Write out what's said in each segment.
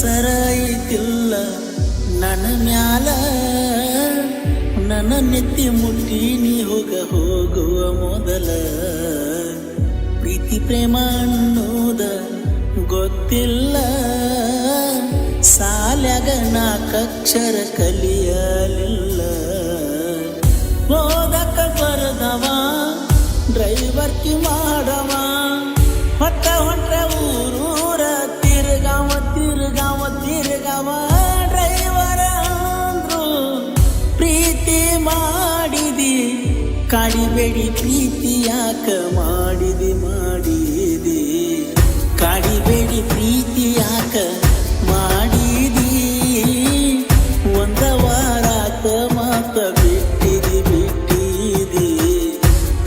ಕಸರ ಐತಿಲ್ಲ ನನ್ನ ಮ್ಯಾಲ, ನನ್ನ ನೆತ್ತಿ ಮುಟ್ಟಿ ನೀ ಹೋಗುವ ಮೊದಲ. ಪ್ರೀತಿ ಪ್ರೇಮ ಅನ್ನೋದ ಗೊತ್ತಿಲ್ಲ, ಸಾಲ್ಯಾಗ ನಾಲ್ಕಕ್ಷರ ಕಲಿಯಲಿಲ್ಲ. ಓದಕ ಬರದವ ಡ್ರೈವರ್ಕಿ ಮಾಡವ, ಹೊತ್ತ ಹೊಂಟ್ರ ಊರೂರ ತಿರುಗಾವ ಡ್ರೈವರ ಅಂದ್ರು ಪ್ರೀತಿ ಮಾಡಿದಿ. ಕಾಡಿಬೇಡಿ ಪ್ರೀತಿ ಯಾಕ ಮಾಡಿದಿ ಕಾಡಿಬೇಡಿ ಪ್ರೀತಿ ಯಾಕ ಮಾಡಿದಿ. ಒಂದ ವಾರಾತ ಮಾತ ಬಿಟ್ಟಿದಿ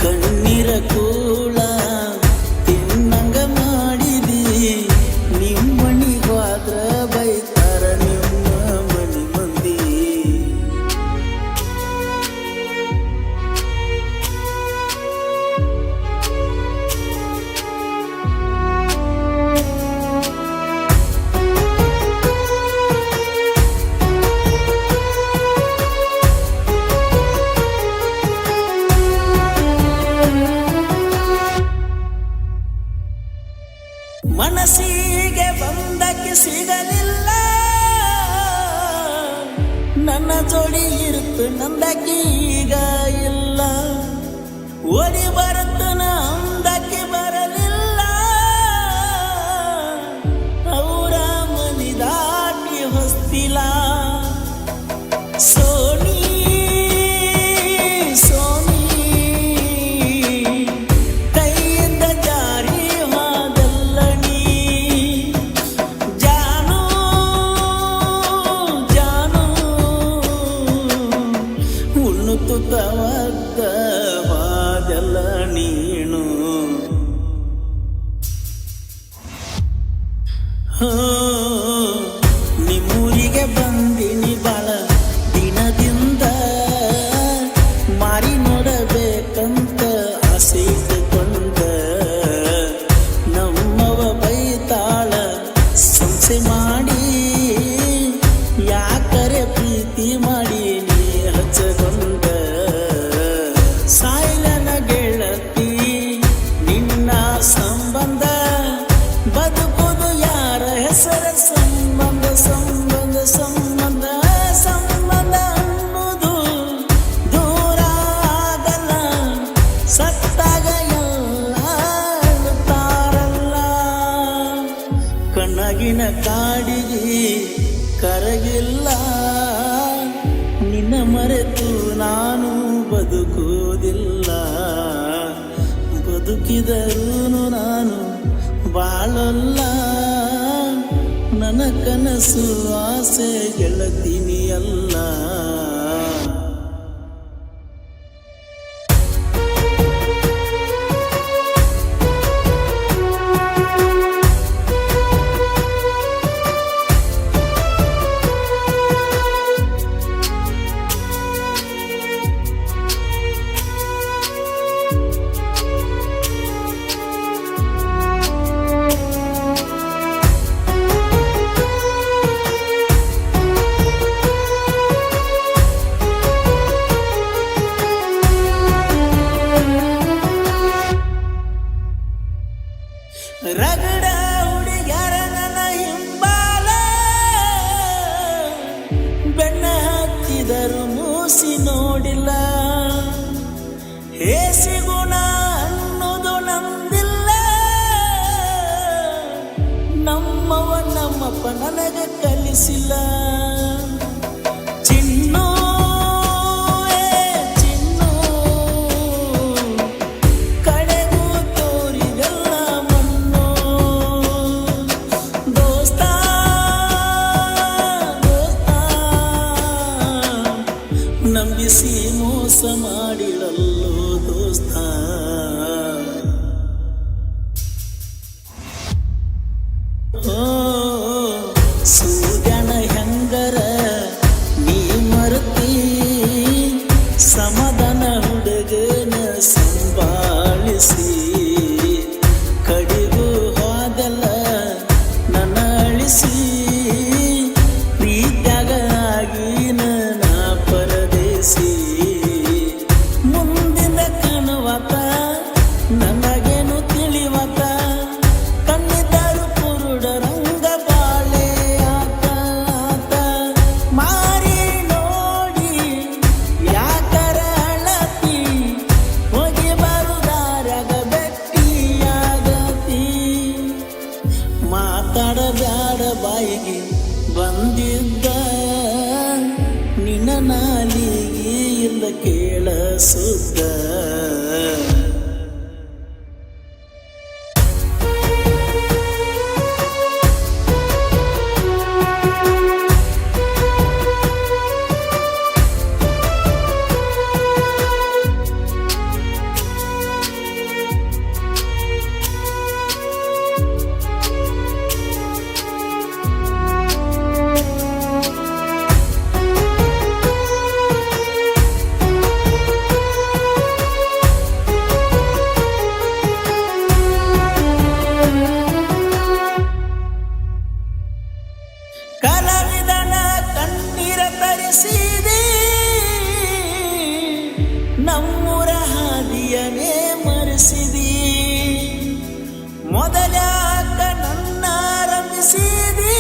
ಕಣ್ಣೀರ ಕೂಳ ತಿನ್ನಂಗ ಮಾಡಿದಿ. ನಿಮ್ಮನಿಗಾದ್ರ ಬೈತಾರ ನಿಮ್ಮ ಮನಿ ಮಂದಿ. ಮನಸ್ಸಿಗೆ ಬಂದಕ್ಕೆ ಸಿಗಲಿಲ್ಲ, ನನ್ನ ಜೋಡಿ ಇರುತ್ತು ನಂದಕ್ಕೆ ಈಗ ಇಲ್ಲ. ಓಡಿ ಬರುತ್ತನ ಅಂದಕ್ಕೆ ಬರಲಿಲ್ಲ, ಅವರ ಮನಿ ದಾಟಿ ಹೊಸ್ತಿಲ್ಲ. ಸೋನಿ ಕೈಯಿಂದ ಜಾರಿ ಹೋದಲ್ಲ ನೀ. ಜಾನು ಉಣ್ಣು ತುತ್ತವಾದ ಹೋದಲ್ಲ ನೀನು. ನಿಮ್ಮೂರಿಗೆ ಬಂದಿನಿ ಬಾಳ ದಿನದಿಂದ, ಮಾರಿ ನೋಡಬೇಕಂತ ಆಸೆ ಇಟ್ಟುಕೊಂಡ. ನಮ್ಮವ ಬೈತಾಳ ಸಂಸೆ ಮಾಡಿ, ಯಾಕರೆ ಪ್ರೀತಿ ಮಾಡಿ ನೀ ಹಚ್ಚಗೊಂಡ. ಸಾಯ್ಲನ ಗೆಳತಿ ನಿನ್ನ ಸಂಬಂಧ, ಬದುಕುದು ಯಾರ ಹೆಸರ ಸಂಬಂಧ ಅನ್ನೋದು ದೂರ ಆಗಲ್ಲ. ಸತ್ತಾಗ ಎಲ್ಲ ಅಳುತ್ತಾರಲ್ಲ, ಕಣ್ಣಗಿನ ಕಾಡಿಗೆ ಕರಗಿಲ್ಲ. ನಿನ್ನ ಮರೆತು ನಾನು ಬದುಕುವುದಿಲ್ಲ, ಬದುಕಿದರೂ ನಾನು ಬಾಳಲ್ಲ. ನನ್ನ ಕನಸು ಆಸೆ ಗೆಳತೀನಿ ಅಲ್ಲ. ರಗಡ ಹುಡುಗ್ಯಾರ ನನ್ನ ಹಿಂಬಾಲ, ಬೆಣ್ಣ ಹತ್ತಿದರು ಮೂಸಿ ನೋಡಿಲ್ಲ. ಹೇಸಿ ಗುಣ ಅನ್ನೋದು ನಮ್ದಿಲ್ಲ, ನಮ್ಮವ ನಮ್ಮಪ್ಪ ನನಗೆ ಕಲಿಸಿಲ್ಲ. ಚಿನ್ನು ನಂಬಿಸಿ ಮೋಸ ಮಾಡಿಡಲ್ಲೋ ದೋಸ್ತ. ಸೂರ್ಯನ ಹೆಂಗರ ನೀ ಮರುತಿ, ಸಮಾಧಾನ ಹುಡುಗನ ಸಂಭಾಳಿಸಿ. ಕಡಿಗೂ ಹೋದಲ್ಲ ನನ್ನ ಅಳಿಸಿ, ಮುಂದ ಕೇಳ ಸುದ್ದ. ಕಲಾವಿದನ ಕಣ್ಣೀರ ತರಿಸಿದೆ, ನಮ್ಮೂರ ಹಾದಿಯನೇ ಮರೆಸಿದಿ. ಮೊದಲಾಕ ನನ್ನ ರಮಿಸಿದಿ,